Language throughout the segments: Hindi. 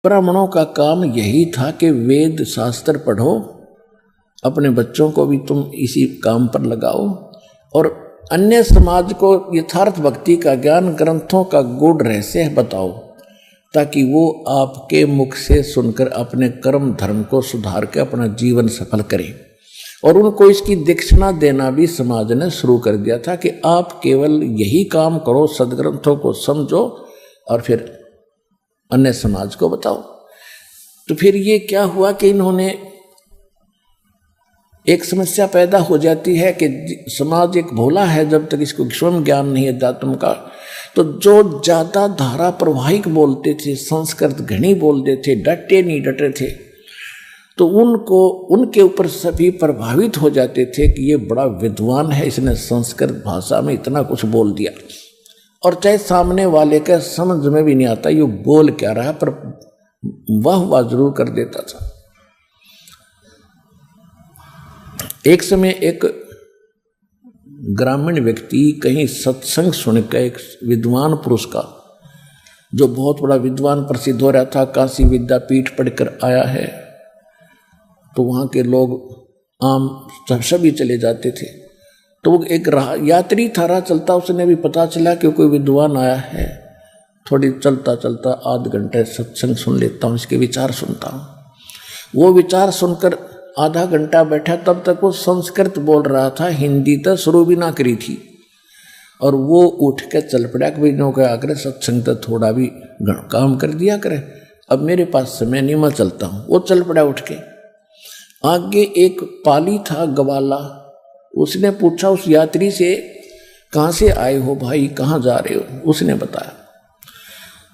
ब्राह्मणों का काम यही था कि वेद शास्त्र पढ़ो, अपने बच्चों को भी तुम इसी काम पर लगाओ, और अन्य समाज को यथार्थ भक्ति का ज्ञान, ग्रंथों का गूढ़ रहस्य बताओ, ताकि वो आपके मुख से सुनकर अपने कर्म धर्म को सुधार के अपना जीवन सफल करें। और उनको इसकी दीक्षिणा देना भी समाज ने शुरू कर दिया था कि आप केवल यही काम करो, सदग्रंथों को समझो और फिर अन्य समाज को बताओ। तो फिर ये क्या हुआ कि इन्होंने एक समस्या पैदा हो जाती है कि समाज एक भोला है, जब तक इसको स्वयं ज्ञान नहीं है अध्यात्म का, तो जो ज्यादा धारा प्रवाहिक बोलते थे, संस्कृत घनी बोलते थे, डटे नहीं डटे थे, तो उनको उनके ऊपर सभी प्रभावित हो जाते थे कि ये बड़ा विद्वान है, इसने संस्कृत भाषा में इतना कुछ बोल दिया। और चाहे सामने वाले का समझ में भी नहीं आता ये बोल क्या रहा है, पर वाह जरूर कर देता था। एक समय एक ग्रामीण व्यक्ति कहीं सत्संग सुनकर एक विद्वान पुरुष का, जो बहुत बड़ा विद्वान प्रसिद्ध हो रहा था, काशी विद्यापीठ पढ़कर आया है, तो वहाँ के लोग आम सभी चले जाते थे। तो वो एक यात्री था, राह चलता, उसने भी पता चला कि कोई विद्वान आया है, थोड़ी चलता चलता आध घंटे सत्संग सुन लेता हूँ, इसके विचार सुनता हूँ। वो विचार सुनकर आधा घंटा बैठा, तब तक वो संस्कृत बोल रहा था, हिंदी तो शुरू भी ना करी थी। और वो उठ के चल पड़ा कि भाई नो के आकर सत्संग तो थोड़ा भी काम कर दिया करे, अब मेरे पास समय नहीं, मैं चलता हूँ। वो चल पड़ा उठ के। आगे एक पाली था ग्वाला, उसने पूछा उस यात्री से, कहाँ से आए हो भाई, कहाँ जा रहे हो? उसने बताया।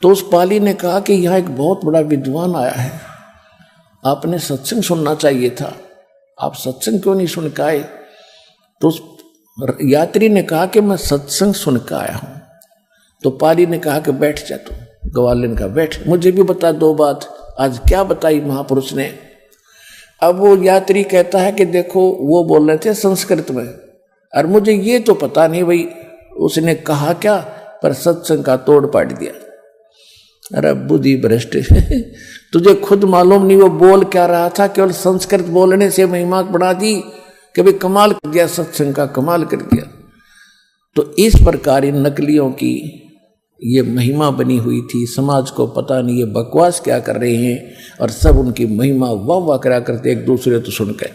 तो उस पाली ने कहा कि यहाँ एक बहुत बड़ा विद्वान आया है, आपने सत्संग सुनना चाहिए था, आप सत्संग क्यों नहीं सुन के आए? तो उस यात्री ने कहा कि मैं सत्संग सुन के आया हूँ। तो पाली ने कहा कि बैठ जा तू। ग्वाले ने कहा बैठ, मुझे भी बता दो बात, आज क्या बताई महापुरुष ने? अब वो यात्री कहता है कि देखो वो बोल रहे थे संस्कृत में, और मुझे ये तो पता नहीं भाई उसने कहा क्या, पर सत्संग का तोड़ पाट दिया। अरे बुद्धि भ्रष्ट तुझे खुद मालूम नहीं वो बोल क्या रहा था, केवल संस्कृत बोलने से महिमा बढ़ा दी कि भाई कमाल कर दिया, सत्संग का कमाल कर दिया। तो इस प्रकार इन नकलियों की ये महिमा बनी हुई थी, समाज को पता नहीं ये बकवास क्या कर रहे हैं, और सब उनकी महिमा वाह वाह करा करते एक दूसरे तो सुनकर।